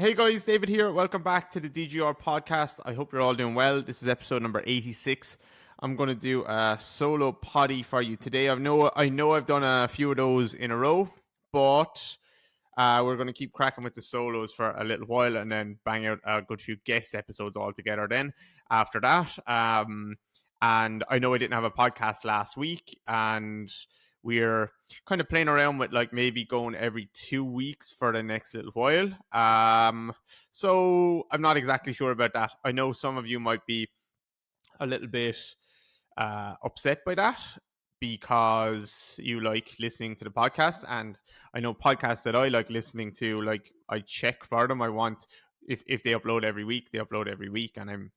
Hey guys, David here. Welcome back to the DGR podcast. I hope you're all doing well. This is episode number 86. I'm going to do a solo potty for you today. I know I've done a few of those in a row, but we're going to keep cracking with the solos for a little while and then bang out a good few guest episodes all together then after that. And I know I didn't have a podcast last week, and we're kind of playing around with like maybe going every 2 weeks for the next little while. So I'm not exactly sure about that. I know some of you might be a little bit upset by that because you like listening to the podcast, and I know podcasts that I like listening to, like I check for them. I want if they upload every week, they upload every week, and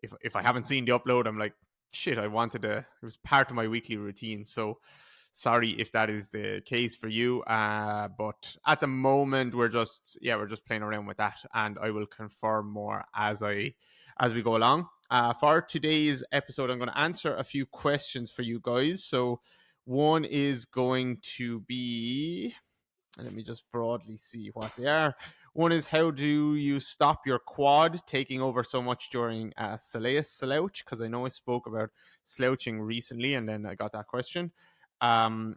if I haven't seen the upload, I'm like, shit, I wanted to. It was part of my weekly routine. So sorry if that is the case for you. But at the moment, we're just playing around with that, and I will confirm more as we go along. For today's episode, I'm going to answer a few questions for you guys. So one is going to be, let me just broadly see what they are. One is, how do you stop your quad taking over so much during Soleus slouch? Because I know I spoke about slouching recently, and then I got that question. Um,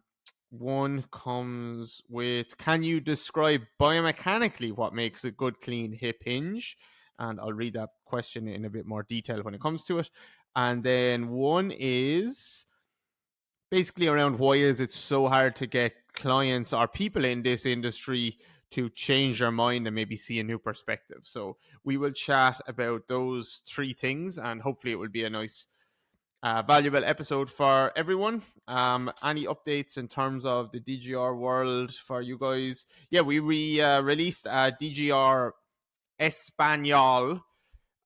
One comes with, can you describe biomechanically what makes a good clean hip hinge? And I'll read that question in a bit more detail when it comes to it. And then one is basically around, why is it so hard to get clients or people in this industry to change their mind and maybe see a new perspective. So we will chat about those three things, and hopefully it will be a nice valuable episode for everyone. Any updates in terms of the DGR world for you guys? Yeah, we released a DGR Espanol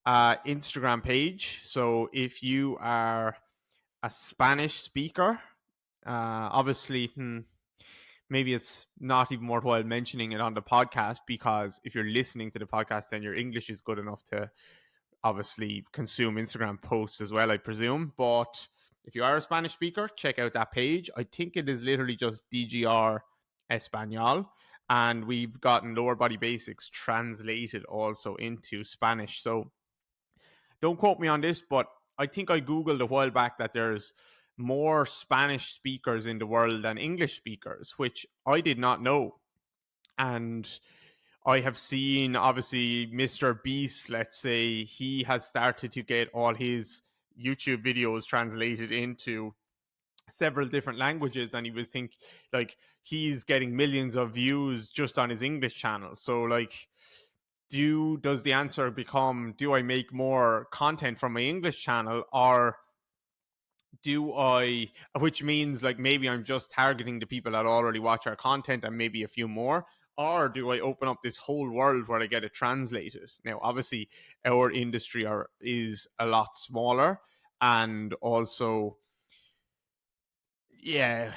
Instagram page. So if you are a Spanish speaker, obviously, maybe it's not even worthwhile mentioning it on the podcast, because if you're listening to the podcast, then your English is good enough to obviously consume Instagram posts as well, I presume. But if you are a Spanish speaker, check out that page. I think it is literally just DGR Espanol. And we've gotten lower body basics translated also into Spanish. So don't quote me on this, but I think I Googled a while back that there's more Spanish speakers in the world than English speakers, which I did not know. And I have seen, obviously, Mr. Beast, let's say, he has started to get all his YouTube videos translated into several different languages, and he was like, he's getting millions of views just on his English channel. So like, does the answer become, do I make more content from my English channel, or do I, which means like maybe I'm just targeting the people that already watch our content and maybe a few more, or do I open up this whole world where I get it translated? Now, obviously, our industry is a lot smaller, and also, yeah,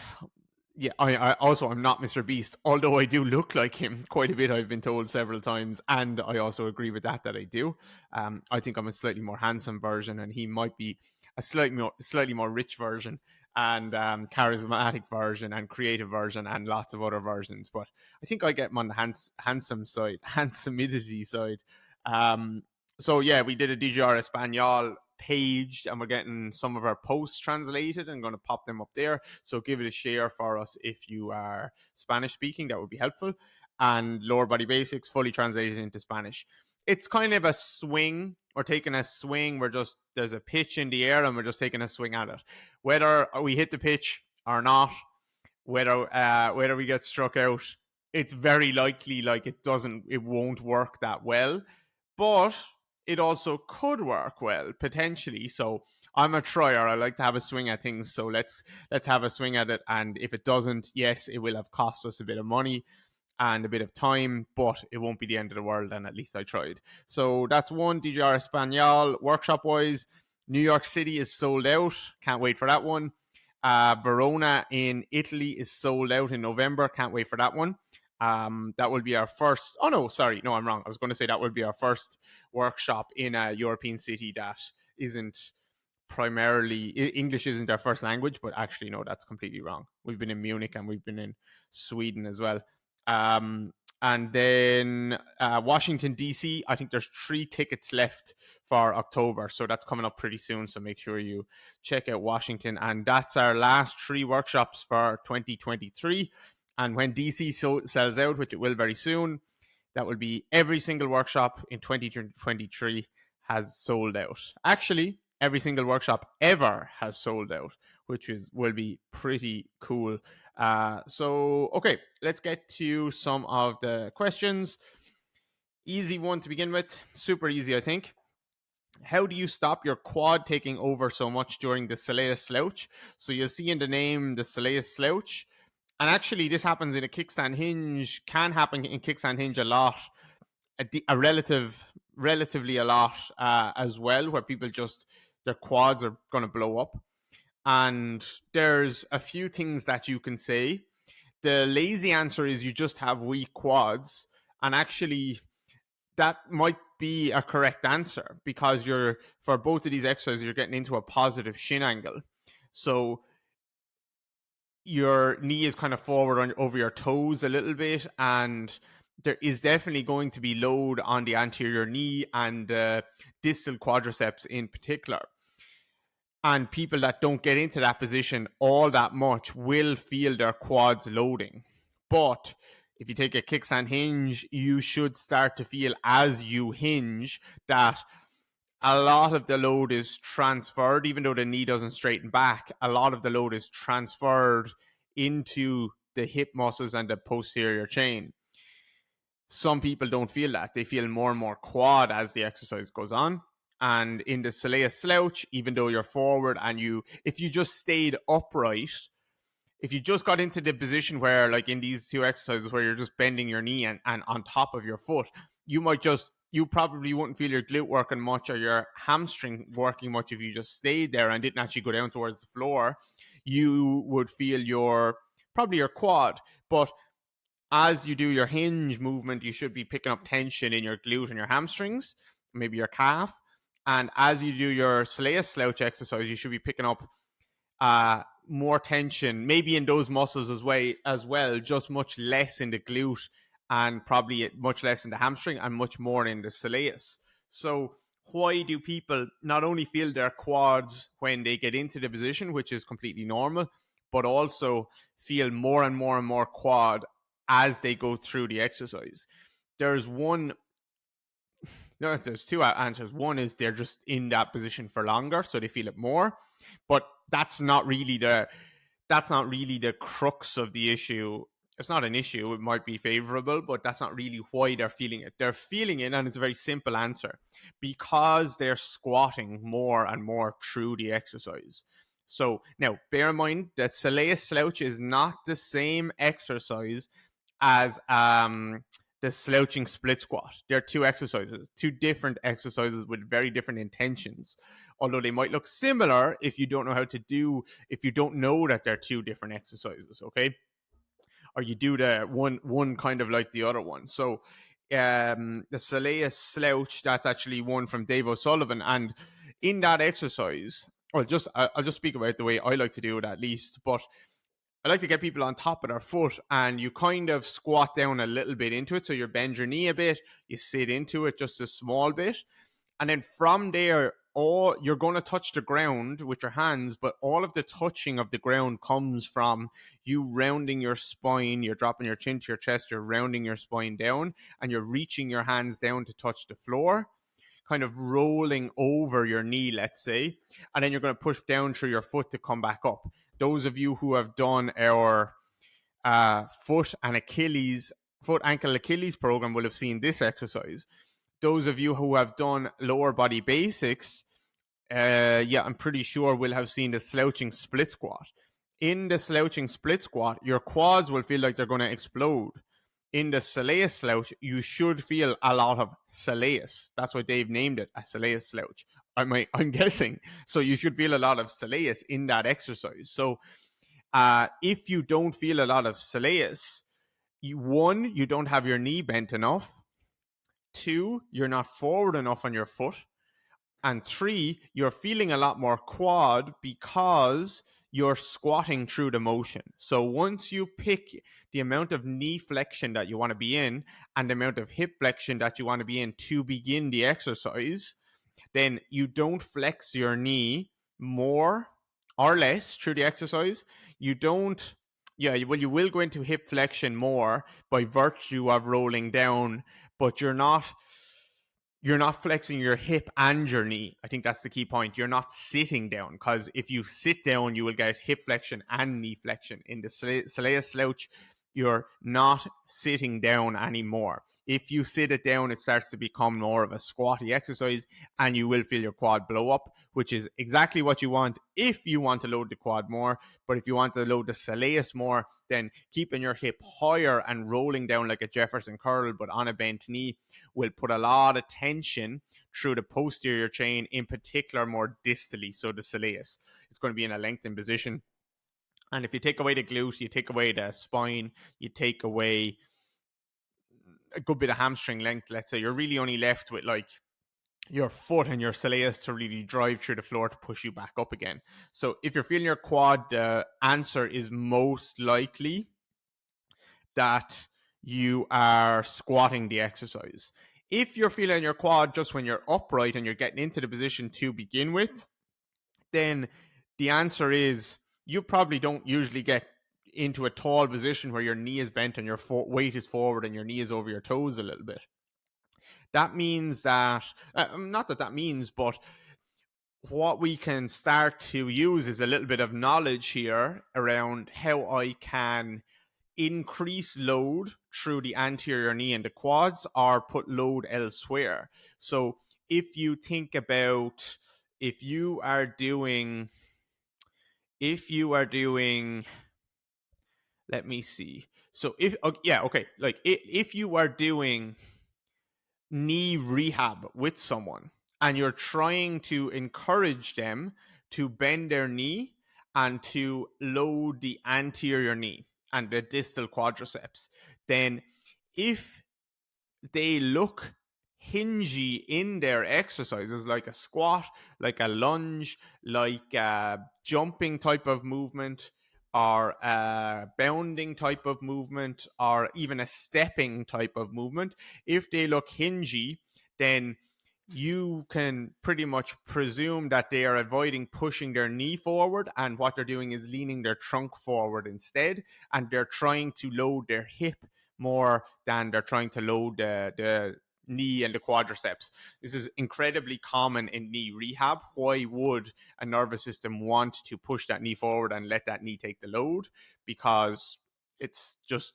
yeah, I also, I'm not Mr. Beast, although I do look like him quite a bit. I've been told several times, and I also agree with that I do. I think I'm a slightly more handsome version, and he might be a slightly more rich version, and charismatic version, and creative version, and lots of other versions. But I think I get him on the handsome side, handsomidity side. So yeah, we did a DGR Espanol page, and we're getting some of our posts translated and going to pop them up there. So give it a share for us if you are Spanish speaking. That would be helpful. And lower body basics fully translated into Spanish. It's kind of a swing. We're taking a swing. There's a pitch in the air, and we're just taking a swing at it. Whether we hit the pitch or not, whether we get struck out, it's very likely like it won't work that well. But it also could work well, potentially. So I'm a trier. I like to have a swing at things. So let's have a swing at it. And if it doesn't, yes, it will have cost us a bit of money and a bit of time, but it won't be the end of the world. And at least I tried. So that's one. DGR Espanol. Workshop wise, New York City is sold out. Can't wait for that one. Verona in Italy is sold out in November. Can't wait for that one. That will be our first. Oh no, sorry, no, I'm wrong. I was going to say that would be our first workshop in a European city that isn't primarily English, isn't our first language. But actually, no, that's completely wrong. We've been in Munich and we've been in Sweden as well. And then Washington, D.C., I think there's 3 tickets left for October. So that's coming up pretty soon. So make sure you check out Washington. And that's our last 3 workshops for 2023. And when DC sells out, which it will very soon, that will be every single workshop in 2023 has sold out. Actually, every single workshop ever has sold out, which will be pretty cool. Okay, let's get to some of the questions. Easy one to begin with. Super easy, I think. How do you stop your quad taking over so much during the Soleus slouch? So you'll see in the name the Soleus slouch. And actually, this happens in a kickstand hinge, can happen in kickstand hinge a lot, relatively a lot as well, where people just, their quads are going to blow up. And there's a few things that you can say. The lazy answer is you just have weak quads. And actually, that might be a correct answer because for both of these exercises, you're getting into a positive shin angle. So your knee is kind of forward over your toes a little bit, and there is definitely going to be load on the anterior knee and distal quadriceps in particular. And people that don't get into that position all that much will feel their quads loading. But if you take a kickstand hinge, you should start to feel as you hinge that a lot of the load is transferred, even though the knee doesn't straighten back. A lot of the load is transferred into the hip muscles and the posterior chain. Some people don't feel that. They feel more and more quad as the exercise goes on. And in the Soleus slouch, even though you're forward and if you just stayed upright, if you just got into the position where, like in these 2 exercises, where you're just bending your knee and on top of your foot, you probably wouldn't feel your glute working much or your hamstring working much if you just stayed there and didn't actually go down towards the floor. You would feel probably your quad. But as you do your hinge movement, you should be picking up tension in your glute and your hamstrings, maybe your calf. And as you do your Soleus slouch exercise, you should be picking up more tension, maybe in those muscles as well, just much less in the glute and probably much less in the hamstring and much more in the Soleus. So why do people not only feel their quads when they get into the position, which is completely normal, but also feel more and more and more quad as they go through the exercise? There's 2 answers. One is they're just in that position for longer, so they feel it more. But that's not really the crux of the issue. It's not an issue. It might be favorable, but that's not really why they're feeling it. They're feeling it, and it's a very simple answer, because they're squatting more and more through the exercise. So now, bear in mind that Soleus slouch is not the same exercise as the slouching split squat. They're 2 exercises, 2 different exercises with very different intentions. Although they might look similar if you don't know that they're 2 different exercises, okay? Or you do the one kind of like the other one. So the Soleus slouch, that's actually one from Dave O'Sullivan. And in that exercise, I'll just speak about the way I like to do it at least, but I like to get people on top of their foot, and you kind of squat down a little bit into it. So you bend your knee a bit, you sit into it just a small bit. And then from there, you're going to touch the ground with your hands, but all of the touching of the ground comes from you rounding your spine. You're dropping your chin to your chest, you're rounding your spine down, and you're reaching your hands down to touch the floor, kind of rolling over your knee, let's say. And then you're going to push down through your foot to come back up. Those of you who have done our foot, ankle, Achilles program will have seen this exercise. Those of you who have done lower body basics, I'm pretty sure will have seen the slouching split squat. In the slouching split squat, your quads will feel like they're going to explode. In the Soleus slouch, you should feel a lot of Soleus. That's why Dave named it a Soleus slouch. I'm guessing. So you should feel a lot of Soleus in that exercise. So if you don't feel a lot of Soleus, you don't have your knee bent enough. 2, you're not forward enough on your foot. And 3, you're feeling a lot more quad because you're squatting through the motion. So once you pick the amount of knee flexion that you want to be in and the amount of hip flexion that you want to be in to begin the exercise, then you don't flex your knee more or less through the exercise. You don't, well, you will go into hip flexion more by virtue of rolling down, but you're not flexing your hip and your knee. I think that's the key point. You're not sitting down, because if you sit down, you will get hip flexion and knee flexion. In the Soleus slouch, you're not sitting down anymore. If you sit it down, it starts to become more of a squatty exercise, and you will feel your quad blow up, which is exactly what you want if you want to load the quad more. But if you want to load the soleus more, then keeping your hip higher and rolling down like a Jefferson curl but on a bent knee will put a lot of tension through the posterior chain, in particular more distally, so the soleus. It's going to be in a lengthened position. And if you take away the glute, you take away the spine, you take away a good bit of hamstring length, let's say, you're really only left with like your foot and your soleus to really drive through the floor to push you back up again. So if you're feeling your quad, the answer is most likely that you are squatting the exercise. If you're feeling your quad just when you're upright and you're getting into the position to begin with, then the answer is you probably don't usually get into a tall position where your knee is bent and your weight is forward and your knee is over your toes a little bit. That means that, not that means, but what we can start to use is a little bit of knowledge here around how I can increase load through the anterior knee and the quads, or put load elsewhere. So if you think about, if you are doing, let me see. So if you are doing knee rehab with someone and you're trying to encourage them to bend their knee and to load the anterior knee and the distal quadriceps, then if they look hingy in their exercises, like a squat, like a lunge, like a jumping type of movement, or a bounding type of movement, or even a stepping type of movement, if they look hingy, then you can pretty much presume that they are avoiding pushing their knee forward, and what they're doing is leaning their trunk forward instead, and they're trying to load their hip more than they're trying to load the knee and the quadriceps. This is incredibly common in knee rehab. Why would a nervous system want to push that knee forward and let that knee take the load? Because it doesn't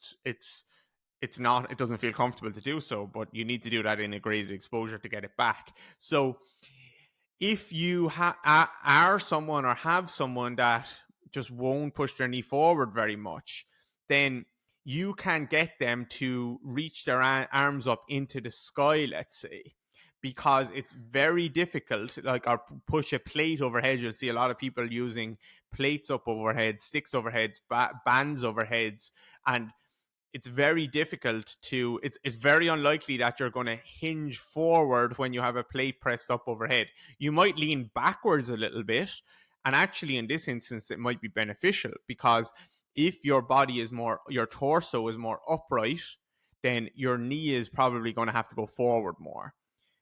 feel comfortable to do so, but you need to do that in a graded exposure to get it back. So if you are someone or have someone that just won't push their knee forward very much, then you can get them to reach their arms up into the sky, let's say, because it's very difficult, like, or push a plate overhead. You'll see a lot of people using plates up overhead, sticks overhead, bands overheads, and it's very difficult to, it's very unlikely that you're going to hinge forward when you have a plate pressed up overhead. You might lean backwards a little bit, and actually in this instance it might be beneficial, because if your torso is more upright, then your knee is probably going to have to go forward more.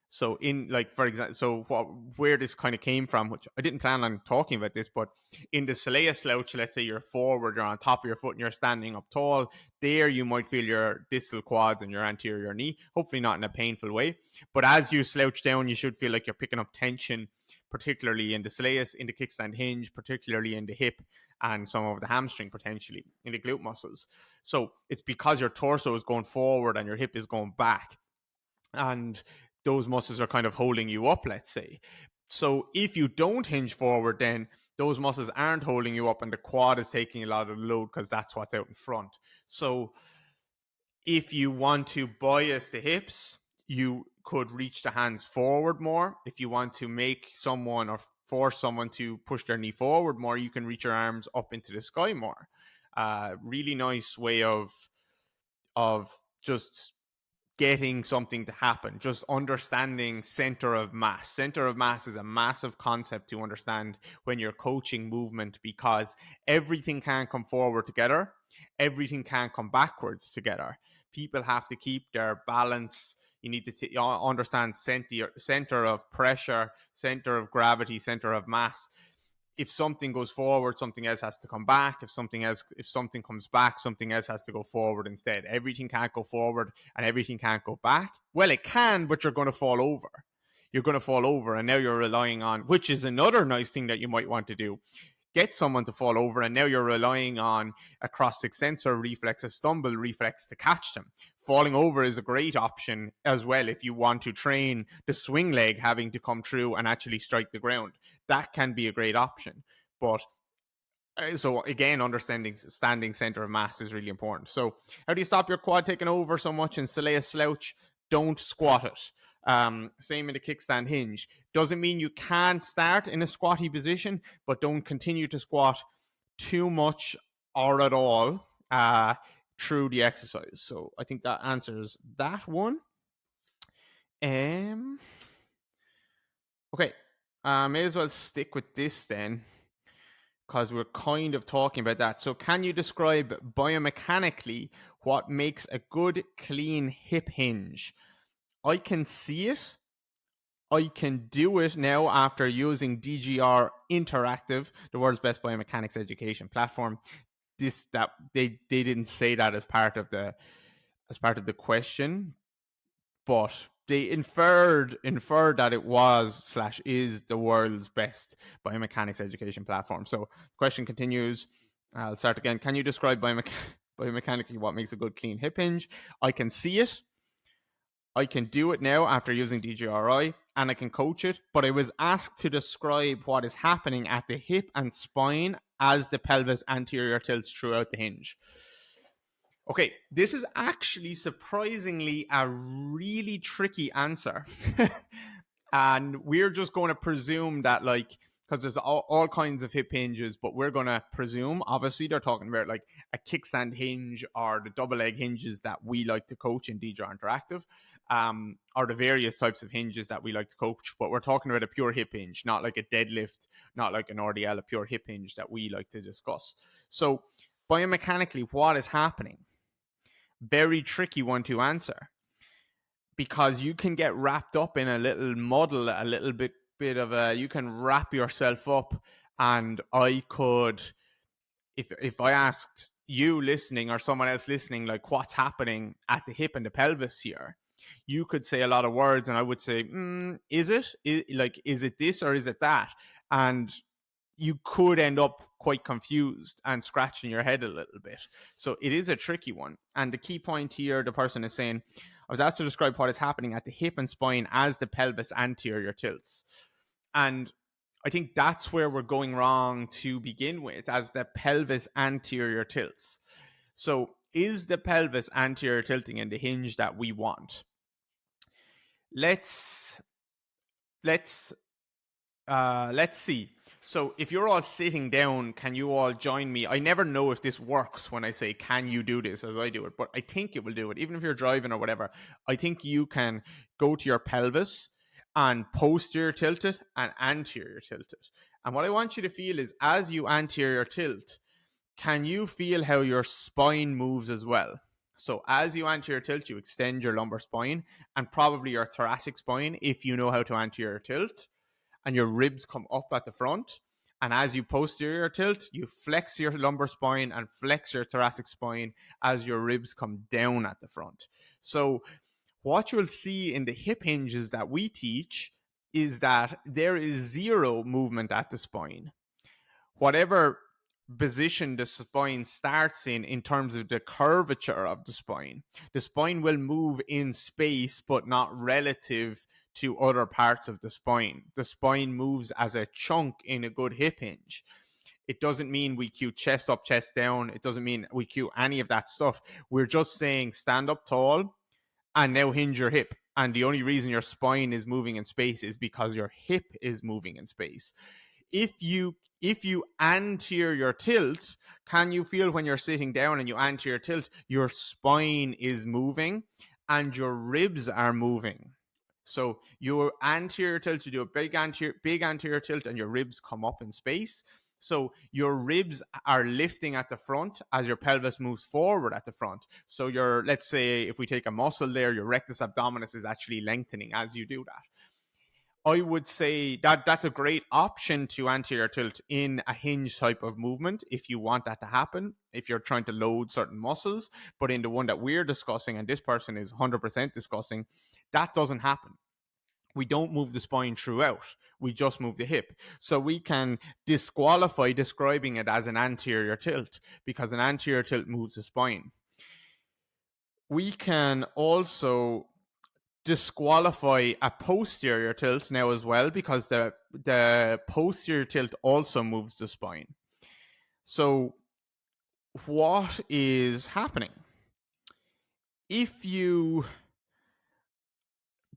So in, like, for example, where this kind of came from, which I didn't plan on talking about this, but in the Soleus slouch, let's say you're forward, you're on top of your foot and you're standing up tall, there you might feel your distal quads and your anterior knee, hopefully not in a painful way. But as you slouch down, you should feel like you're picking up tension, particularly in the Soleus, in the kickstand hinge, particularly in the hip, and some of the hamstring, potentially in the glute muscles. So it's because your torso is going forward and your hip is going back, and those muscles are kind of holding you up, let's say. So if you don't hinge forward, then those muscles aren't holding you up and the quad is taking a lot of the load because that's what's out in front. So if you want to bias the hips, you could reach the hands forward more. If you want to make someone or force someone to push their knee forward more, you can reach your arms up into the sky more. Really nice way of just getting something to happen, just understanding center of mass. Center of mass is a massive concept to understand when you're coaching movement, because everything can come forward together, everything can come backwards together. People have to keep their balance. You need to understand center of pressure, center of gravity, center of mass. If something goes forward, something else has to come back. If something comes back, something else has to go forward instead. Everything can't go forward and everything can't go back. Well, it can, but you're going to fall over. You're going to fall over, and now you're relying on, which is another nice thing that you might want to do. Get someone to fall over, and now you're relying on a cross-extensor reflex, a stumble reflex to catch them. Falling over is a great option as well if you want to train the swing leg having to come through and actually strike the ground. That can be a great option. But so again, understanding standing center of mass is really important. So how do you stop your quad taking over so much in Soleus slouch? Don't squat it. Same in the kickstand hinge. Doesn't mean you can start in a squatty position, but don't continue to squat too much or at all through the exercise. So I think that answers that one. Okay, may as well stick with this then, because we're kind of talking about that. So can you describe biomechanically what makes a good clean hip hinge? I can see it. I can do it now after using DGR Interactive, the world's best biomechanics education platform. They didn't say that as part of the question, but they inferred that it was / is the world's best biomechanics education platform. So the question continues. I'll start again. Can you describe biomechanically what makes a good clean hip hinge? I can see it. I can do it now after using DGRI, and I can coach it, but I was asked to describe what is happening at the hip and spine as the pelvis anterior tilts throughout the hinge. Okay, this is actually surprisingly a really tricky answer. And we're just going to presume that, like, because there's all kinds of hip hinges, but we're going to presume, obviously, they're talking about like a kickstand hinge or the double leg hinges that we like to coach in DGR Interactive, or the various types of hinges that we like to coach. But we're talking about a pure hip hinge, not like a deadlift, not like an RDL, a pure hip hinge that we like to discuss. So biomechanically, what is happening? Very tricky one to answer, because you can get wrapped up in a little muddle, a little bit of a, you can wrap yourself up. And I could, if I asked you listening or someone else listening, like, what's happening at the hip and the pelvis here, you could say a lot of words and I would say, is it this or is it that? And you could end up quite confused and scratching your head a little bit. So it is a tricky one. And the key point here, the person is saying, I was asked to describe what is happening at the hip and spine as the pelvis anterior tilts. And I think that's where we're going wrong to begin with, as the pelvis anterior tilts. So is the pelvis anterior tilting in the hinge that we want? Let's see. So if you're all sitting down, can you all join me? I never know if this works when I say, can you do this as I do it? But I think it will do it. Even if you're driving or whatever, I think you can go to your pelvis and posterior tilt it and anterior tilt it. And what I want you to feel is, as you anterior tilt, can you feel how your spine moves as well? So as you anterior tilt, you extend your lumbar spine and probably your thoracic spine if you know how to anterior tilt, and your ribs come up at the front. And as you posterior tilt, you flex your lumbar spine and flex your thoracic spine as your ribs come down at the front. So what you'll see in the hip hinges that we teach is that there is zero movement at the spine. Whatever position the spine starts in terms of the curvature of the spine will move in space, but not relative to other parts of the spine. The spine moves as a chunk in a good hip hinge. It doesn't mean we cue chest up, chest down. It doesn't mean we cue any of that stuff. We're just saying stand up tall and now hinge your hip. And the only reason your spine is moving in space is because your hip is moving in space. If you anterior tilt, can you feel when you're sitting down and you anterior tilt, your spine is moving and your ribs are moving. So your anterior tilt, you do a big anterior tilt, and your ribs come up in space. So your ribs are lifting at the front as your pelvis moves forward at the front. So let's say if we take a muscle there, your rectus abdominis is actually lengthening as you do that. I would say that that's a great option to anterior tilt in a hinge type of movement if you want that to happen, if you're trying to load certain muscles. But in the one that we're discussing, and this person is 100% discussing, that doesn't happen. We don't move the spine throughout. We just move the hip. So we can disqualify describing it as an anterior tilt because an anterior tilt moves the spine. We can also disqualify a posterior tilt now as well because the posterior tilt also moves the spine. So what is happening? If you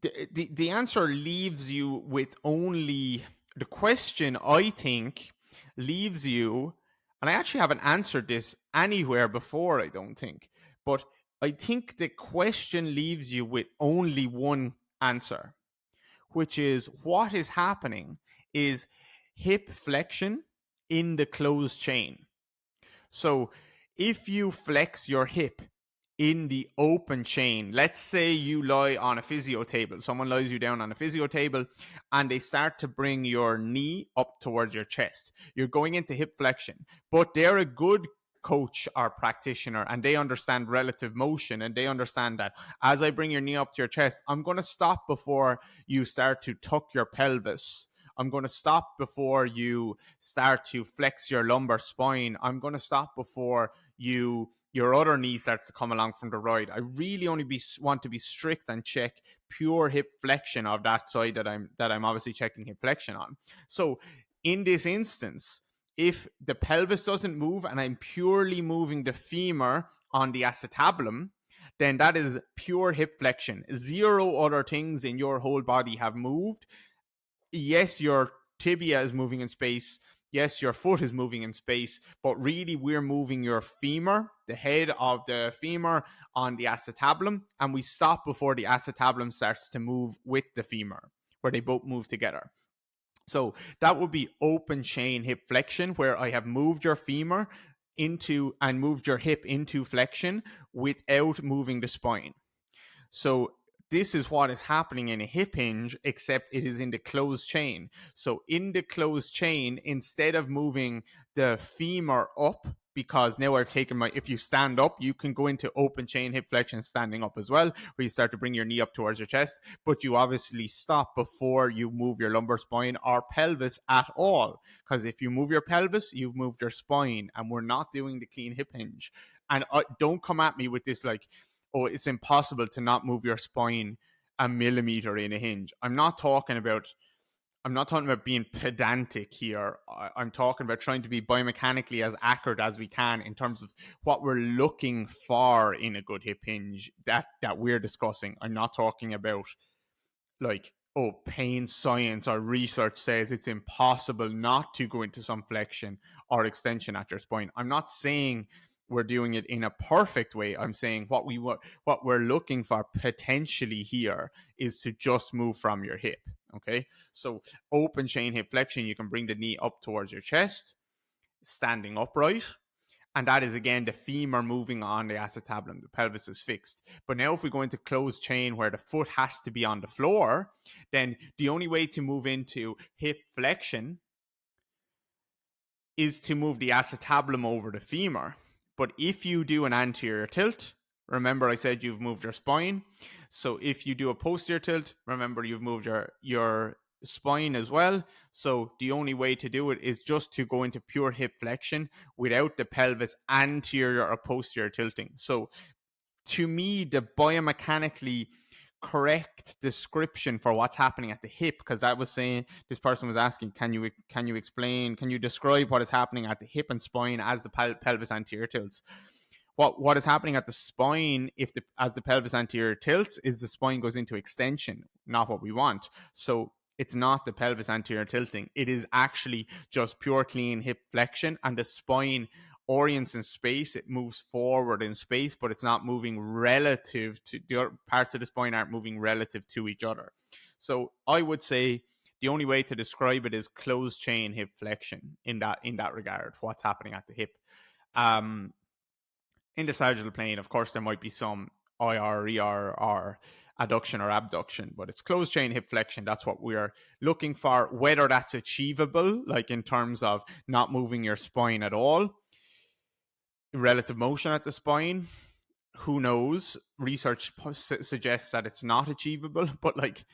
the answer leaves you with only the question, I think, leaves you, and I actually haven't answered this anywhere before, I don't think, but I think the question leaves you with only one answer, which is what is happening is hip flexion in the closed chain. So if you flex your hip in the open chain, let's say you lie on a physio table, someone lies you down on a physio table and they start to bring your knee up towards your chest. You're going into hip flexion, but they're a good coach or practitioner and they understand relative motion and they understand that as I bring your knee up to your chest, I'm going to stop before you start to tuck your pelvis. I'm going to stop before you start to flex your lumbar spine. I'm going to stop before your other knee starts to come along from the right. I really only want to be strict and check pure hip flexion of that side that I'm obviously checking hip flexion on. So in this instance, if the pelvis doesn't move and I'm purely moving the femur on the acetabulum, then that is pure hip flexion. Zero other things in your whole body have moved. Yes, your tibia is moving in space. Yes, your foot is moving in space, but really we're moving your femur, the head of the femur on the acetabulum, and we stop before the acetabulum starts to move with the femur, where they both move together. So that would be open chain hip flexion, where I have moved your femur into and moved your hip into flexion without moving the spine. So this is what is happening in a hip hinge, except it is in the closed chain. So in the closed chain, instead of moving the femur up, because now I've taken if you stand up, you can go into open chain hip flexion standing up as well, where you start to bring your knee up towards your chest, but you obviously stop before you move your lumbar spine or pelvis at all. Because if you move your pelvis, you've moved your spine, and we're not doing the clean hip hinge. And don't come at me with this like, oh, it's impossible to not move your spine a millimeter in a hinge. I'm not talking about being pedantic here. I'm talking about trying to be biomechanically as accurate as we can in terms of what we're looking for in a good hip hinge that we're discussing. I'm not talking about like, oh, pain science or research says it's impossible not to go into some flexion or extension at your spine. I'm not saying we're doing it in a perfect way. I'm saying what we're looking for potentially here is to just move from your hip. Okay, so open chain hip flexion, you can bring the knee up towards your chest, standing upright. And that is, again, the femur moving on the acetabulum. The pelvis is fixed. But now if we go into closed chain where the foot has to be on the floor, then the only way to move into hip flexion is to move the acetabulum over the femur. But if you do an anterior tilt, remember I said you've moved your spine. So if you do a posterior tilt, remember you've moved your spine as well. So the only way to do it is just to go into pure hip flexion without the pelvis anterior or posterior tilting. So to me, the biomechanically correct description for what's happening at the hip, because that was saying, this person was asking, can you explain, can you describe what is happening at the hip and spine as the pelvis anterior tilts? What is happening at the spine as the pelvis anterior tilts is the spine goes into extension, not what we want. So it's not the pelvis anterior tilting. It is actually just pure clean hip flexion, and the spine orients in space. It moves forward in space, but it's not moving relative to the other parts of the spine aren't moving relative to each other. So I would say the only way to describe it is closed chain hip flexion in that regard. What's happening at the hip? Um, in the sagittal plane, of course, there might be some IR, ER, or adduction or abduction, but it's closed chain hip flexion. That's what we're looking for. Whether that's achievable, like in terms of not moving your spine at all, relative motion at the spine, who knows? Research suggests that it's not achievable, but like,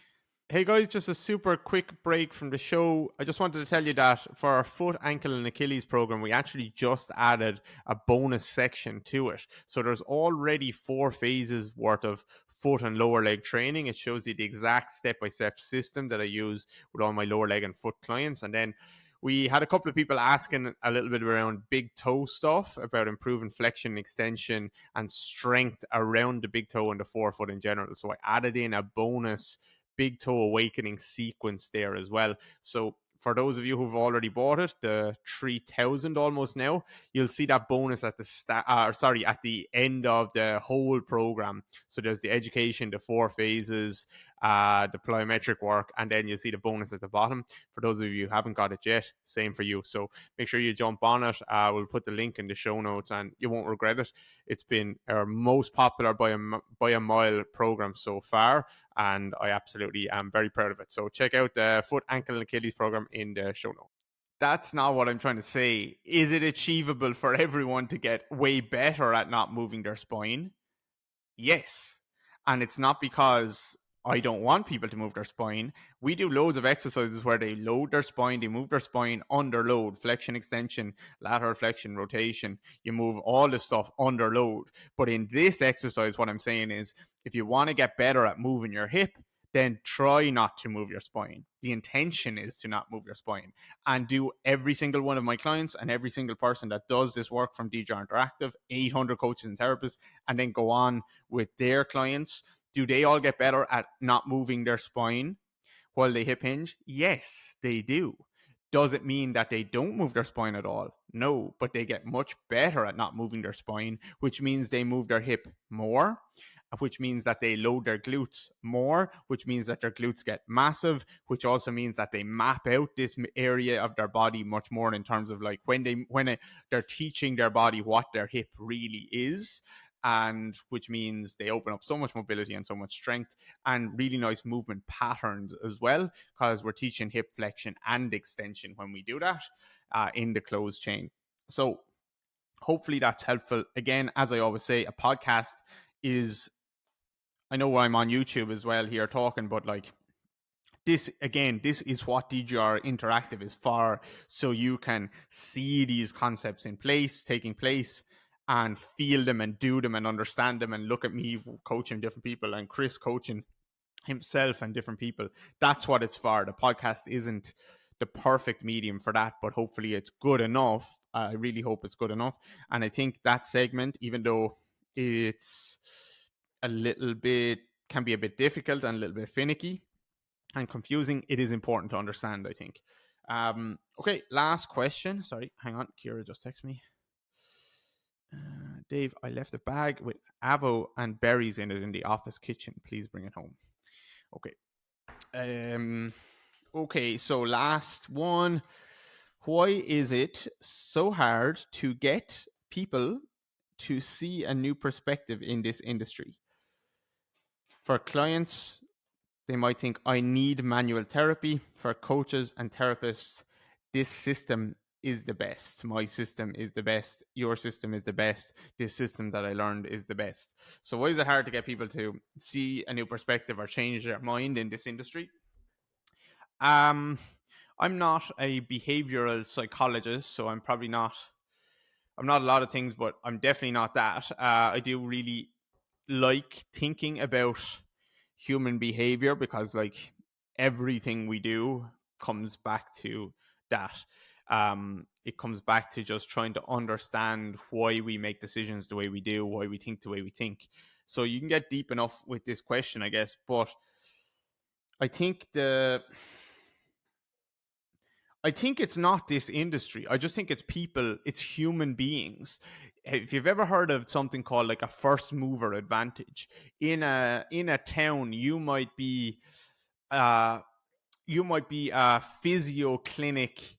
hey guys, just a super quick break from the show. I just wanted to tell you that for our foot, ankle, and Achilles program, we actually just added a bonus section to it. So there's already 4 phases worth of foot and lower leg training. It shows you the exact step-by-step system that I use with all my lower leg and foot clients. And then we had a couple of people asking a little bit around big toe stuff, about improving flexion, extension, and strength around the big toe and the forefoot in general. So I added in a bonus big toe awakening sequence there as well. So for those of you who've already bought it, the 3,000 almost now, you'll see that bonus at the at the end of the whole program. So there's the education, the 4 phases, the plyometric work, and then you'll see the bonus at the bottom. For those of you who haven't got it yet, same for you. So make sure you jump on it. We'll put the link in the show notes, and you won't regret it. It's been our most popular by a mile program so far, and I absolutely am very proud of it. So check out the foot, ankle, and Achilles program in the show notes. That's not what I'm trying to say. Is it achievable for everyone to get way better at not moving their spine? Yes. And it's not because I don't want people to move their spine. We do loads of exercises where they load their spine, they move their spine under load, flexion, extension, lateral flexion, rotation. You move all the stuff under load. But in this exercise, what I'm saying is if you want to get better at moving your hip, then try not to move your spine. The intention is to not move your spine, and do every single one of my clients and every single person that does this work from DJR Interactive, 800 coaches and therapists, and then go on with their clients. Do they all get better at not moving their spine while they hip hinge? Yes, they do. Does it mean that they don't move their spine at all? No, but they get much better at not moving their spine, which means they move their hip more, which means that they load their glutes more, which means that their glutes get massive, which also means that they map out this area of their body much more in terms of like when they're teaching their body what their hip really is, and which means they open up so much mobility and so much strength and really nice movement patterns as well, because we're teaching hip flexion and extension when we do that in the closed chain. So hopefully that's helpful. Again, as I always say, a podcast is, I know I'm on YouTube as well here talking, but like this is what DGR Interactive is for. So you can see these concepts taking place, and feel them and do them and understand them, and look at me coaching different people and Chris coaching himself and different people. That's what it's for. The podcast isn't the perfect medium for that, but hopefully it's good enough. I really hope it's good enough. And I think that segment, even though it's a little bit, can be a bit difficult and a little bit finicky and confusing, it is important to understand, I think. Okay, last question. Sorry, hang on. Kira just texted me. Dave, I left a bag with avo and berries in it in the office kitchen. Please bring it home. Okay. Okay, so last one. Why is it so hard to get people to see a new perspective in this industry? For clients, they might think I need manual therapy. For coaches and therapists, this system is the best. My system is the best. Your system is the best. This system that I learned is the best. So why is it hard to get people to see a new perspective or change their mind in this industry? I'm not a behavioral psychologist, so I'm not a lot of things, but I'm definitely not that. I do really like thinking about human behavior, because like everything we do comes back to that. It comes back to just trying to understand why we make decisions the way we do, why we think the way we think. So you can get deep enough with this question, I guess, but I think I think it's not this industry. I just think it's people, it's human beings. If you've ever heard of something called like a first mover advantage, in a town, uh you might be a physio clinic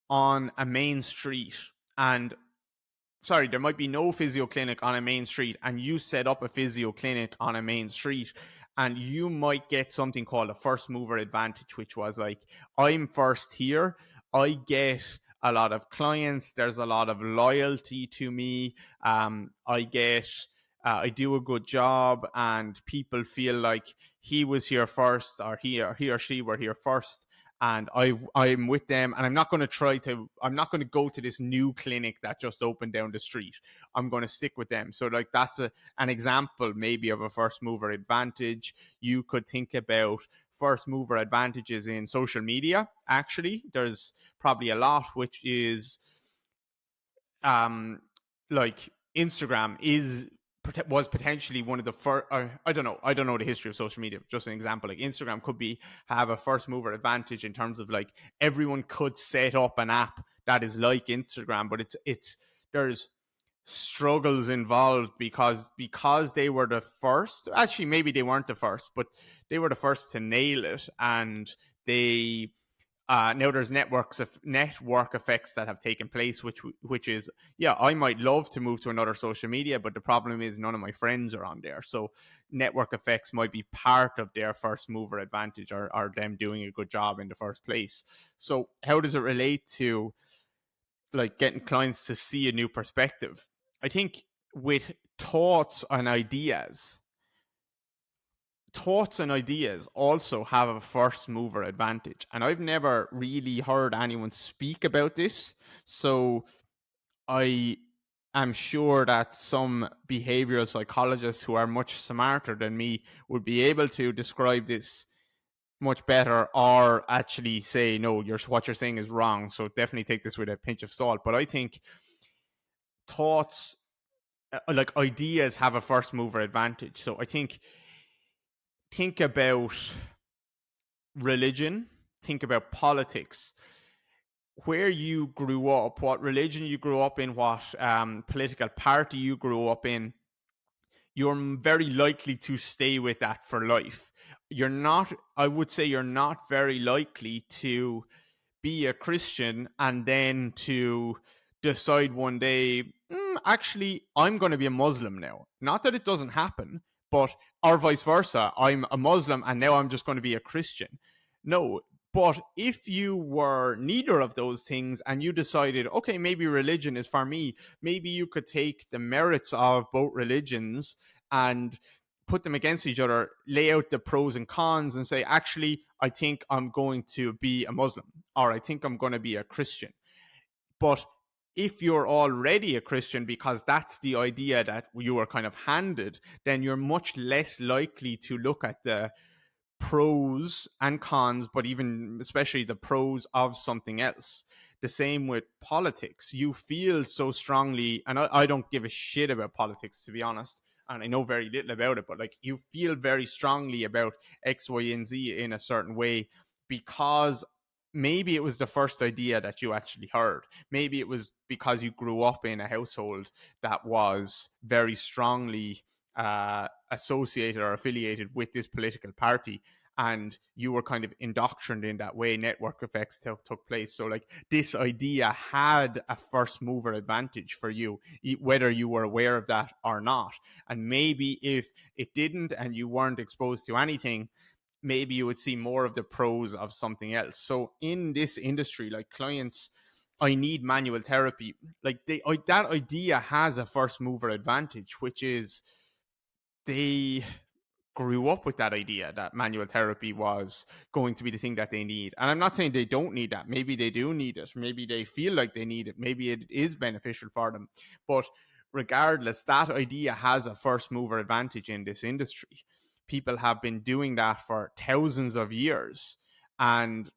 on a main street, and sorry, there might be no physio clinic on a main street, and you set up a physio clinic on a main street, and you might get something called a first mover advantage, which was like, I'm first here, I get a lot of clients, there's a lot of loyalty to me, I do a good job, and people feel like he was here first, or he or she were here first, and I'm with them, and I'm not going to go to this new clinic that just opened down the street. I'm going to stick with them. So like that's an example maybe of a first mover advantage. You could think about first mover advantages in social media. Actually, there's probably a lot, which is um like Instagram was potentially one of the first. I don't know the history of social media. Just an example, like Instagram could be have a first mover advantage in terms of like everyone could set up an app that is like Instagram, but it's there's struggles involved because they were the first. Actually, maybe they weren't the first, but they were the first to nail it, and they now there's network effects that have taken place, which is, yeah, I might love to move to another social media, but the problem is none of my friends are on there. So network effects might be part of their first mover advantage, or them doing a good job in the first place. So how does it relate to like getting clients to see a new perspective? I think with thoughts and ideas also have a first mover advantage. And I've never really heard anyone speak about this. So I am sure that some behavioral psychologists who are much smarter than me would be able to describe this much better, or actually say, no, what you're saying is wrong. So definitely take this with a pinch of salt. But I think thoughts, like ideas, have a first mover advantage. So I think about religion, think about politics, where you grew up, what religion you grew up in, what political party you grew up in, you're very likely to stay with that for life. I would say you're not very likely to be a Christian and then to decide one day, actually, I'm going to be a Muslim now. Not that it doesn't happen, but or vice versa. I'm a Muslim and now I'm just going to be a Christian. No. But if you were neither of those things and you decided, okay, maybe religion is for me, maybe you could take the merits of both religions and put them against each other, lay out the pros and cons, and say, actually, I think I'm going to be a Muslim, or I think I'm going to be a Christian. But if you're already a Christian because that's the idea that you were kind of handed, then you're much less likely to look at the pros and cons, but even especially the pros of something else. The same with politics. You feel so strongly, and I don't give a shit about politics, to be honest, and I know very little about it, but like you feel very strongly about X, Y, and Z in a certain way because maybe it was the first idea that you actually heard. Maybe it was because you grew up in a household that was very strongly associated or affiliated with this political party, and you were kind of indoctrinated in that way. Network effects took place. So like this idea had a first mover advantage for you, whether you were aware of that or not. And maybe if it didn't and you weren't exposed to anything, maybe you would see more of the pros of something else. So in this industry, like clients, I need manual therapy. Like that idea has a first mover advantage, which is they grew up with that idea that manual therapy was going to be the thing that they need. And I'm not saying they don't need that. Maybe they do need it. Maybe they feel like they need it. Maybe it is beneficial for them. But regardless, that idea has a first mover advantage in this industry. People have been doing that for thousands of years. And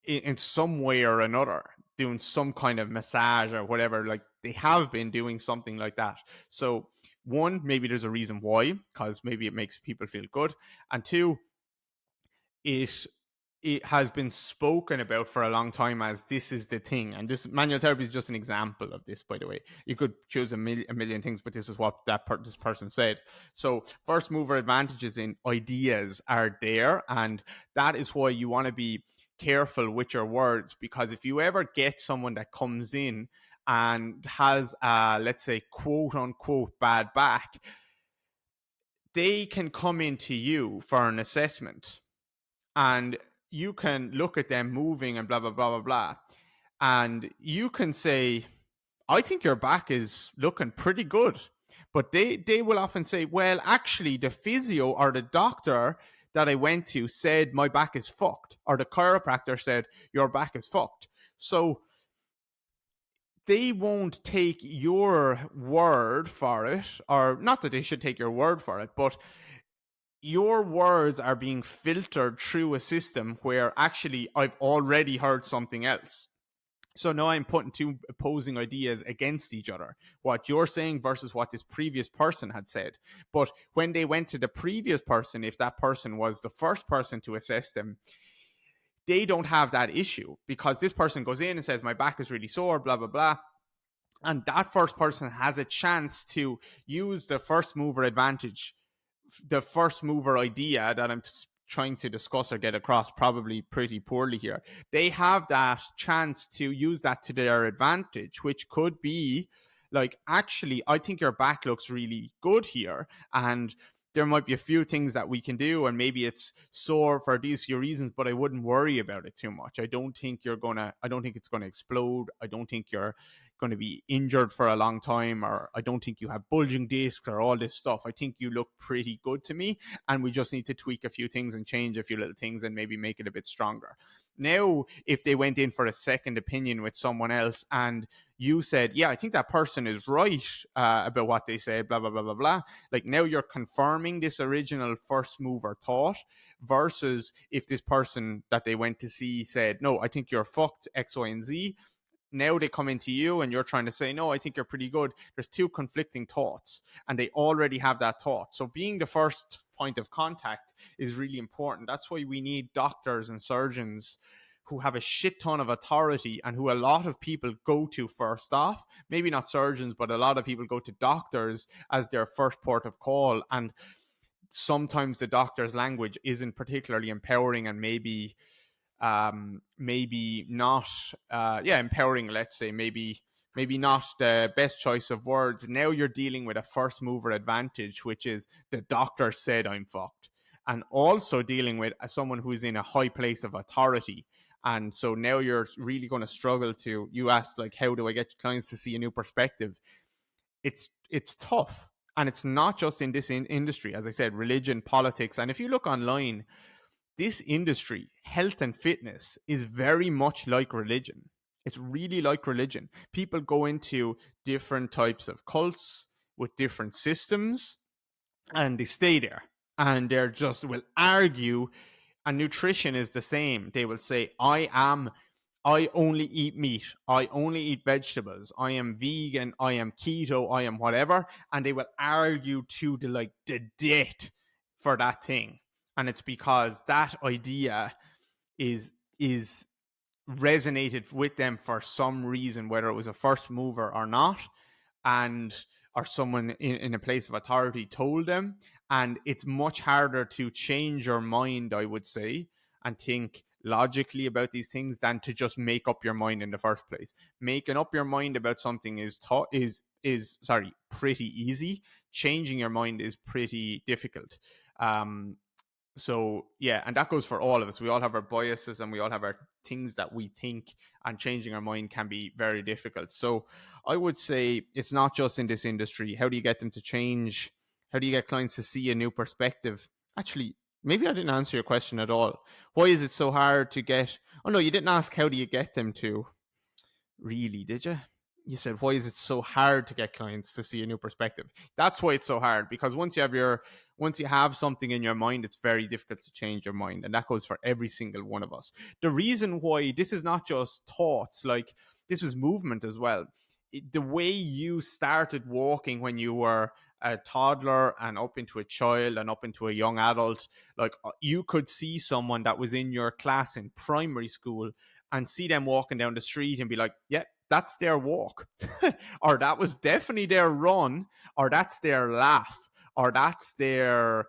in some way or another, doing some kind of massage or whatever, like they have been doing something like that. So one, maybe there's a reason why, because maybe it makes people feel good, and two, it it has been spoken about for a long time as this is the thing. And this manual therapy is just an example of this, by the way. You could choose a million things, but this is what this person said. So first mover advantages in ideas are there. And that is why you want to be careful with your words, because if you ever get someone that comes in and has let's say quote unquote bad back, they can come into you for an assessment, and you can look at them moving and blah blah blah blah blah, and you can say, I think your back is looking pretty good. But they will often say, well, actually the physio or the doctor that I went to said my back is fucked, or the chiropractor said your back is fucked. So they won't take your word for it, or not that they should take your word for it, but your words are being filtered through a system where actually I've already heard something else. So now I'm putting two opposing ideas against each other, what you're saying versus what this previous person had said. But when they went to the previous person, if that person was the first person to assess them, they don't have that issue, because this person goes in and says, my back is really sore, blah, blah, blah. And that first person has a chance to use the first mover advantage, the first mover idea that I'm trying to discuss or get across probably pretty poorly here. They have that chance to use that to their advantage, which could be like, actually, I think your back looks really good here, and there might be a few things that we can do, and maybe it's sore for these few reasons, but I wouldn't worry about it too much. I don't think it's gonna explode. I don't think you're going to be injured for a long time, or I don't think you have bulging discs or all this stuff. I think you look pretty good to me, and we just need to tweak a few things and change a few little things and maybe make it a bit stronger. Now, if they went in for a second opinion with someone else and you said, yeah, I think that person is right about what they said, blah, blah, blah, blah, blah. Like, now you're confirming this original first mover thought, versus if this person that they went to see said, no, I think you're fucked, X, Y, and Z. Now they come into you and you're trying to say, no, I think you're pretty good. There's two conflicting thoughts, and they already have that thought. So being the first point of contact is really important. That's why we need doctors and surgeons who have a shit ton of authority, and who a lot of people go to first off. Maybe not surgeons, but a lot of people go to doctors as their first port of call. And sometimes the doctor's language isn't particularly empowering, and maybe not empowering, let's say, maybe not the best choice of words. Now you're dealing with a first mover advantage, which is the doctor said I'm fucked, and also dealing with someone who's in a high place of authority. And so now you're really going to struggle to, you asked, like, how do I get clients to see a new perspective? It's tough. And it's not just in this industry, as I said, religion, politics. And if you look online, this industry, health and fitness, is very much like religion. It's really like religion. People go into different types of cults with different systems, and they stay there. And they're just will argue, and nutrition is the same. They will say, I only eat meat, I only eat vegetables, I am vegan, I am keto, I am whatever. And they will argue to the death for that thing. And it's because that idea is resonated with them for some reason, whether it was a first mover or not, and or someone in a place of authority told them. And it's much harder to change your mind, I would say, and think logically about these things than to just make up your mind in the first place. Making up your mind about something is pretty easy. Changing your mind is pretty difficult. So yeah, and that goes for all of us. We all have our biases, and we all have our things that we think, and changing our mind can be very difficult. So I would say it's not just in this industry. How do you get them to change? How do you get clients to see a new perspective? Actually, maybe I didn't answer your question at all. Why is it so hard to get? Oh no, you didn't ask how do you get them to. Really, did you? You said, why is it so hard to get clients to see a new perspective? That's why it's so hard, because once you have something in your mind, it's very difficult to change your mind. And that goes for every single one of us. The reason why this is not just thoughts, like this is movement as well. The way you started walking when you were a toddler and up into a child and up into a young adult. Like you could see someone that was in your class in primary school and see them walking down the street and be like, yeah, that's their walk. Or that was definitely their run, or that's their laugh, or that's their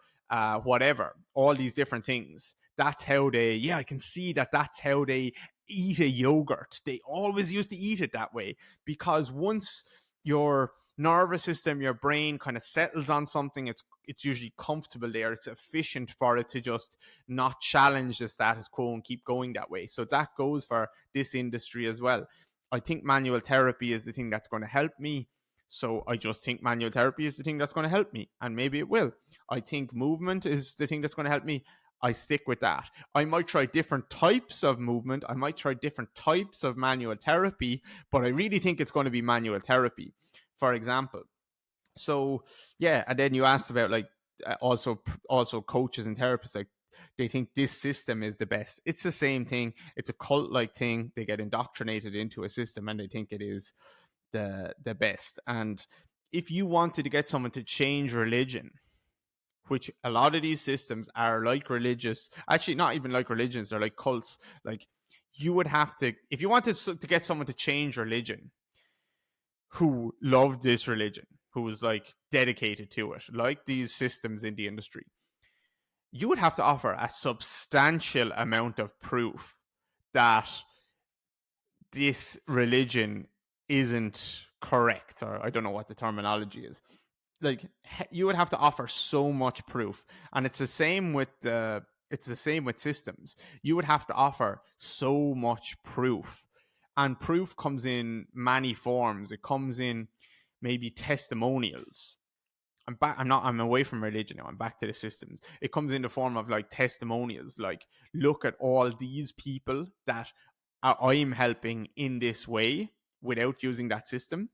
whatever, all these different things. That's how they, yeah, I can see that that's how they eat a yogurt. They always used to eat it that way, because once your nervous system, your brain kind of settles on something, it's usually comfortable there. It's efficient for it to just not challenge the status quo and keep going that way. So that goes for this industry as well. I think manual therapy is the thing that's going to help me. So I just think manual therapy is the thing that's going to help me, and maybe it will. I think movement is the thing that's going to help me. I stick with that. I might try different types of movement. I might try different types of manual therapy, but I really think it's going to be manual therapy, for example. So yeah, and then you asked about like also coaches and therapists, like they think this system is the best. It's the same thing. It's a cult like thing. They get indoctrinated into a system and they think it is the best. And if you wanted to get someone to change religion, which a lot of these systems are like religious, actually not even like religions, they're like cults. Like you would have to, if you wanted to get someone to change religion who loved this religion, who was like dedicated to it, like these systems in the industry, you would have to offer a substantial amount of proof that this religion isn't correct, or I don't know what the terminology is. Like you would have to offer so much proof, and it's the same with systems. You would have to offer so much proof, and proof comes in many forms. It comes in maybe testimonials. I'm away from religion now. I'm back to the systems. It comes in the form of like testimonials, like look at all these people that I'm helping in this way without using that system.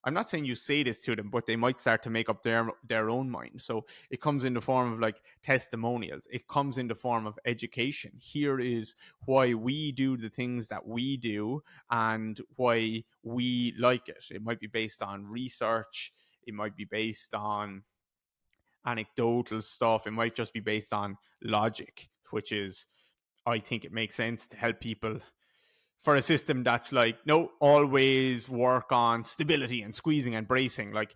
I'm not saying you say this to them, but they might start to make up their own mind. So it comes in the form of like testimonials. It comes in the form of education. Here is why we do the things that we do and why we like it. It might be based on research. It might be based on anecdotal stuff. It might just be based on logic, which is, I think it makes sense to help people for a system that's like, no, always work on stability and squeezing and bracing. Like,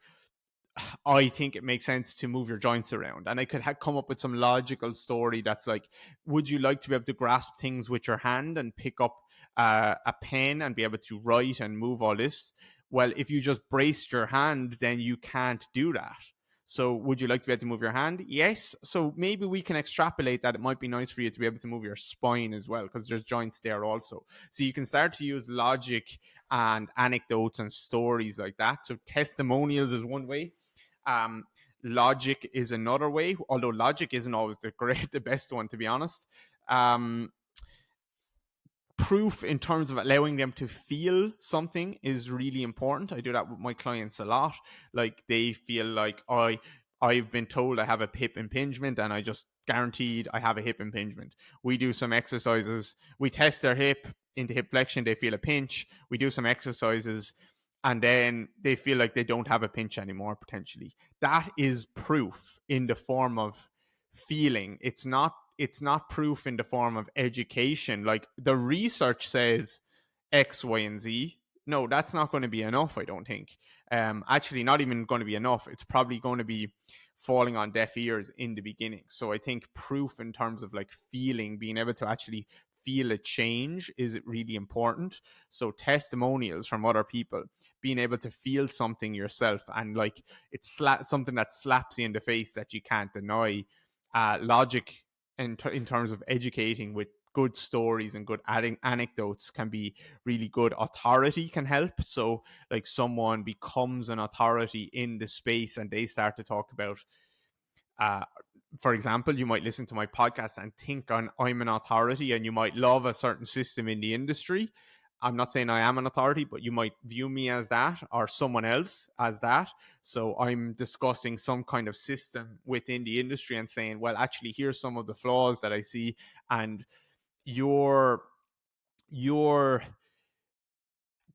I think it makes sense to move your joints around. And I could come up with some logical story that's like, would you like to be able to grasp things with your hand and pick up a pen and be able to write and move all this? Well, if you just braced your hand, then you can't do that. So would you like to be able to move your hand? Yes. So maybe we can extrapolate that it might be nice for you to be able to move your spine as well, because there's joints there also. So you can start to use logic and anecdotes and stories like that. So testimonials is one way. Logic is another way, although logic isn't always the best one, to be honest. Proof in terms of allowing them to feel something is really important. I do that with my clients a lot. Like they feel like I've been told I have a hip impingement and I just guaranteed I have a hip impingement. We do some exercises. We test their hip into hip flexion. They feel a pinch. We do some exercises and then they feel like they don't have a pinch anymore potentially. That is proof in the form of feeling. It's not proof in the form of education. Like the research says X, Y, and Z. No, that's not going to be enough, I don't think. Actually, not even going to be enough. It's probably going to be falling on deaf ears in the beginning. So I think proof in terms of like feeling, being able to actually feel a change is really important. So testimonials from other people, being able to feel something yourself, and like it's something that slaps you in the face that you can't deny. Logic in terms of educating with good stories and good anecdotes can be really good. Authority can help. So like someone becomes an authority in the space and they start to talk about uh, for example, you might listen to my podcast and think I'm an authority, and you might love a certain system in the industry. I'm not saying I am an authority, but you might view me as that or someone else as that. So I'm discussing some kind of system within the industry and saying, well, actually, here's some of the flaws that I see, and your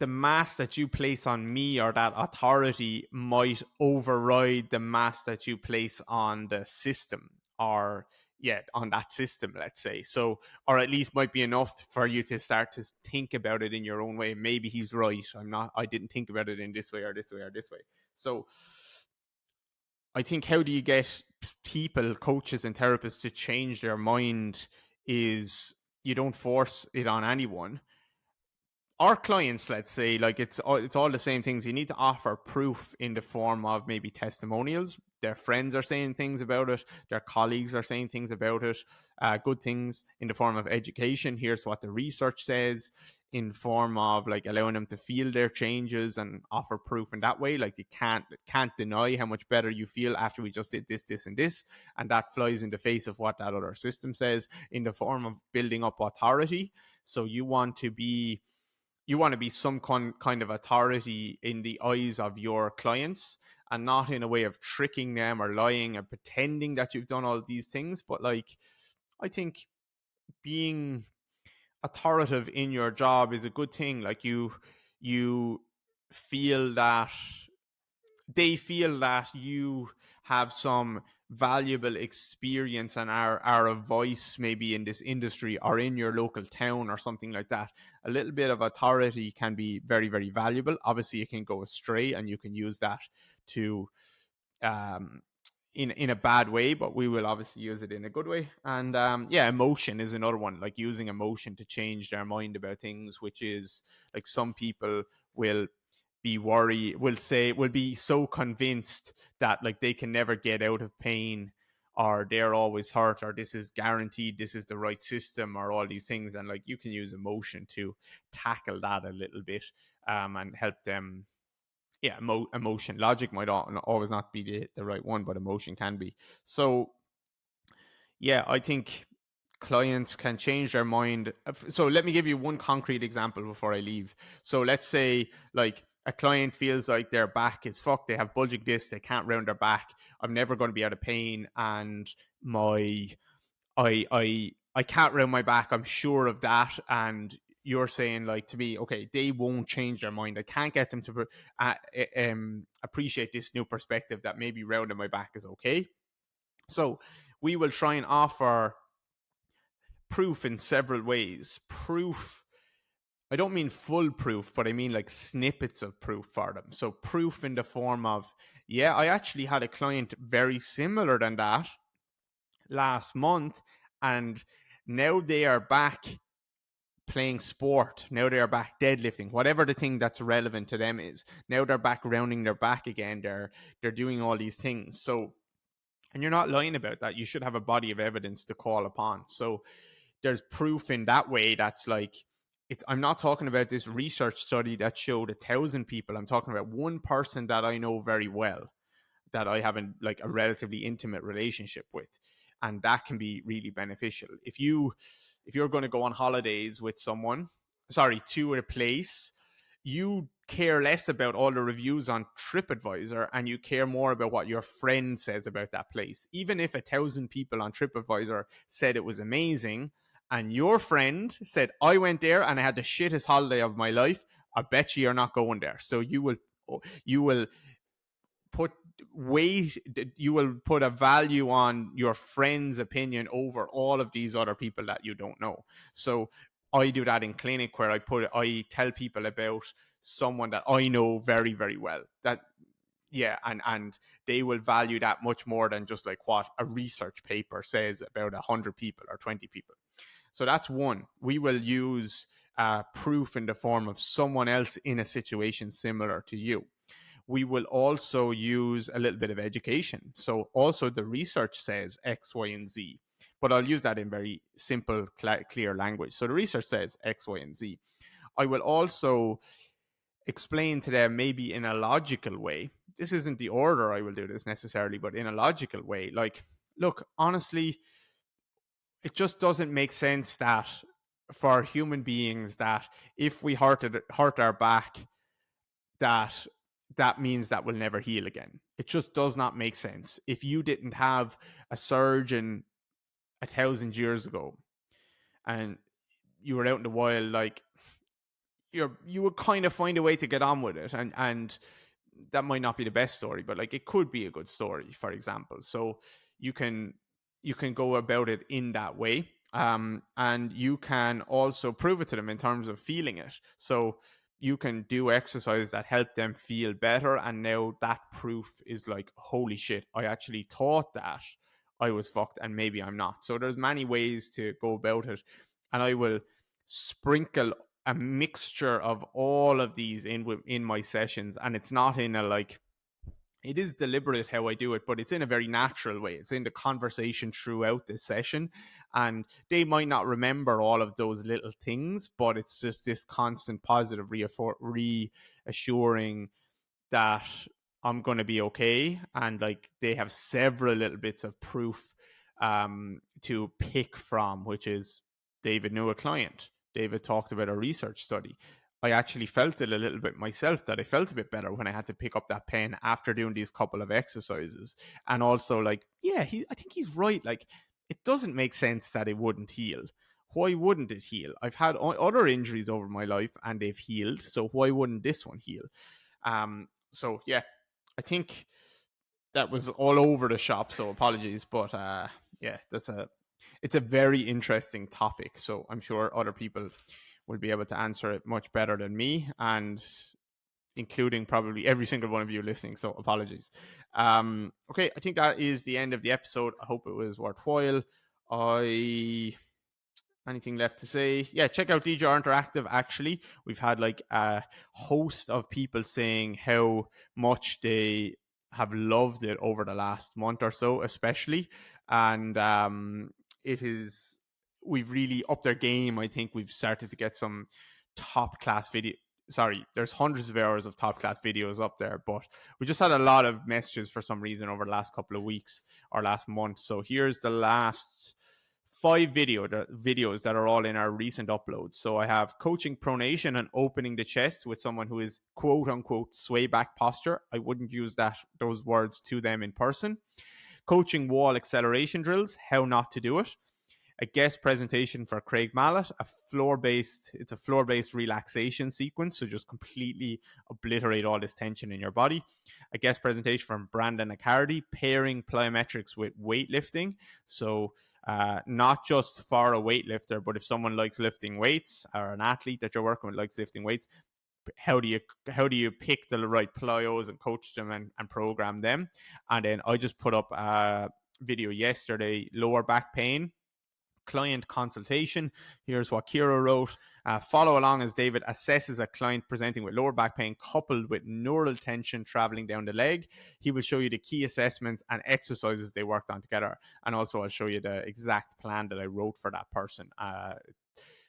the mass that you place on me or that authority might override the mass that you place on the system, or on that system, let's say. So, or at least might be enough for you to start to think about it in your own way. Maybe he's right. I didn't think about it in this way or this way or this way. So I think, how do you get people, coaches and therapists, to change their mind is you don't force it on anyone. Our clients, let's say, like it's all the same things. You need to offer proof in the form of maybe testimonials. Their friends are saying things about it. Their colleagues are saying things about it. Good things in the form of education. Here's what the research says. In form of like allowing them to feel their changes and offer proof in that way. Like you can't deny how much better you feel after we just did this, this, and this, and that flies in the face of what that other system says. In the form of building up authority. So you want to be some kind of authority in the eyes of your clients, and not in a way of tricking them or lying and pretending that you've done all these things. But like, I think being authoritative in your job is a good thing. Like you feel that they feel that you have some valuable experience and are a voice maybe in this industry or in your local town or something like that. A little bit of authority can be very, very valuable. Obviously, it can go astray and you can use that to in a bad way, but we will obviously use it in a good way. And emotion is another one, like using emotion to change their mind about things, which is like some people will will be so convinced that like they can never get out of pain, or they're always hurt, or this is guaranteed, this is the right system, or all these things. And like you can use emotion to tackle that a little bit, and help them. Emotion. Logic might always not be the right one, but emotion can be. So I think clients can change their mind. So let me give you one concrete example before I leave. So let's say like a client feels like their back is fucked. They have bulging discs. They can't round their back. I'm never going to be out of pain, and I can't round my back. I'm sure of that. And you're saying like to me, okay, they won't change their mind. I can't get them to appreciate this new perspective that maybe rounding my back is okay. So we will try and offer proof in several ways. Proof, I don't mean full proof, but I mean like snippets of proof for them. So proof in the form of, I actually had a client very similar than that last month, and now they are back playing sport. Now they are back deadlifting, whatever the thing that's relevant to them is. Now they're back rounding their back again. They're doing all these things. So, and you're not lying about that. You should have a body of evidence to call upon. So there's proof in that way. That's like, I'm not talking about this research study that showed 1,000 people. I'm talking about one person that I know very well, that I have like a relatively intimate relationship with. And that can be really beneficial. If you're going to go on holidays with someone, to a place, you care less about all the reviews on TripAdvisor, and you care more about what your friend says about that place. Even if 1,000 people on TripAdvisor said it was amazing, and your friend said, I went there and I had the shittest holiday of my life, I bet you're not going there. So you will put you will put a value on your friend's opinion over all of these other people that you don't know. So I do that in clinic, where I tell people about someone that I know very, very well, that and they will value that much more than just like what a research paper says about 100 people or 20 people. So that's one. We will use proof in the form of someone else in a situation similar to you. We will also use a little bit of education. So also the research says X, Y, and Z, but I'll use that in very simple, clear language. So the research says X, Y, and Z. I will also explain to them maybe in a logical way. This isn't the order I will do this necessarily, but in a logical way. Like, look, honestly, it just doesn't make sense that for human beings, that if we hurt our back, that means that will never heal again. It just does not make sense. If you didn't have a surgeon 1,000 years ago and you were out in the wild, like, you would kind of find a way to get on with it, and that might not be the best story, but like it could be a good story, for example. So you can go about it in that way, and you can also prove it to them in terms of feeling it. So you can do exercises that help them feel better, and now that proof is like, holy shit, I actually thought that I was fucked and maybe I'm not. So there's many ways to go about it, and I will sprinkle a mixture of all of these in my sessions, and it's not in a like, it is deliberate how I do it, but it's in a very natural way. It's in the conversation throughout the session, and they might not remember all of those little things, but it's just this constant positive reassuring that I'm going to be okay. And like they have several little bits of proof to pick from, which is David knew a client. David talked about a research study. I actually felt it a little bit myself, that I felt a bit better when I had to pick up that pen after doing these couple of exercises. And also like, yeah, I think he's right. Like it doesn't make sense that it wouldn't heal. Why wouldn't it heal? I've had other injuries over my life and they've healed. So why wouldn't this one heal? So yeah, I think that was all over the shop. So apologies, but yeah, it's a very interesting topic. So I'm sure other people will be able to answer it much better than me, and including probably every single one of you listening. So apologies. Okay, I think that is the end of the episode. I hope it was worthwhile. Anything left to say? Yeah, check out DJR Interactive. Actually, we've had like a host of people saying how much they have loved it over the last month or so, especially. And it is, we've really upped our game. I think we've started to get some top class video. Sorry, there's hundreds of hours of top class videos up there, but we just had a lot of messages for some reason over the last couple of weeks or last month. So here's the last 5 videos that are all in our recent uploads. So I have coaching pronation and opening the chest with someone who is quote unquote sway back posture. I wouldn't use those words to them in person. Coaching wall acceleration drills, how not to do it. A guest presentation for Craig Mallet, it's a floor-based relaxation sequence, so just completely obliterate all this tension in your body. A guest presentation from Brandon Accardi, pairing plyometrics with weightlifting. So not just for a weightlifter, but if someone likes lifting weights, or an athlete that you're working with likes lifting weights, how do you pick the right plyos and coach them and program them? And then I just put up a video yesterday, lower back pain client consultation. Here's what Kira wrote. Follow along as David assesses a client presenting with lower back pain coupled with neural tension traveling down the leg. He will show you the key assessments and exercises they worked on together. And also I'll show you the exact plan that I wrote for that person.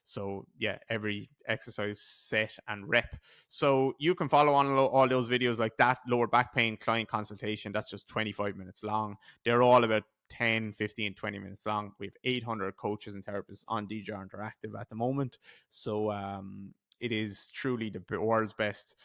So yeah, every exercise set and rep. So you can follow on all those videos like that. Lower back pain client consultation, that's just 25 minutes long. They're all about 10, 15, 20 minutes long. We have 800 coaches and therapists on DJR Interactive at the moment. So it is truly the world's best,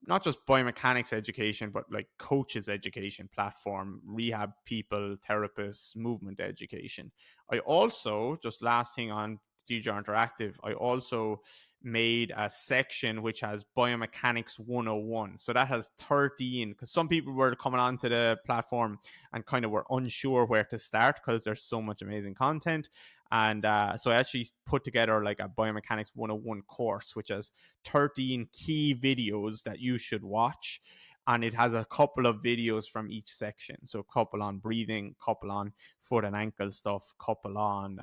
not just biomechanics education, but like coaches education platform, rehab people, therapists, movement education. I also, just last thing on DJR Interactive, I also made a section which has Biomechanics 101. So that has 13, because some people were coming onto the platform and kind of were unsure where to start because there's so much amazing content. And so I actually put together like a Biomechanics 101 course, which has 13 key videos that you should watch. And it has a couple of videos from each section. So a couple on breathing, couple on foot and ankle stuff, couple on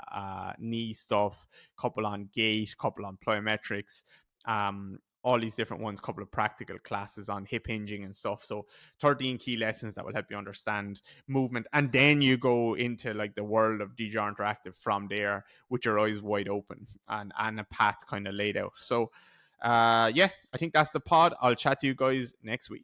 knee stuff, couple on gait, couple on plyometrics, all these different ones, couple of practical classes on hip hinging and stuff. So 13 key lessons that will help you understand movement. And then you go into like the world of DJR Interactive from there with your eyes wide open and a path kind of laid out. So yeah, I think that's the pod. I'll chat to you guys next week.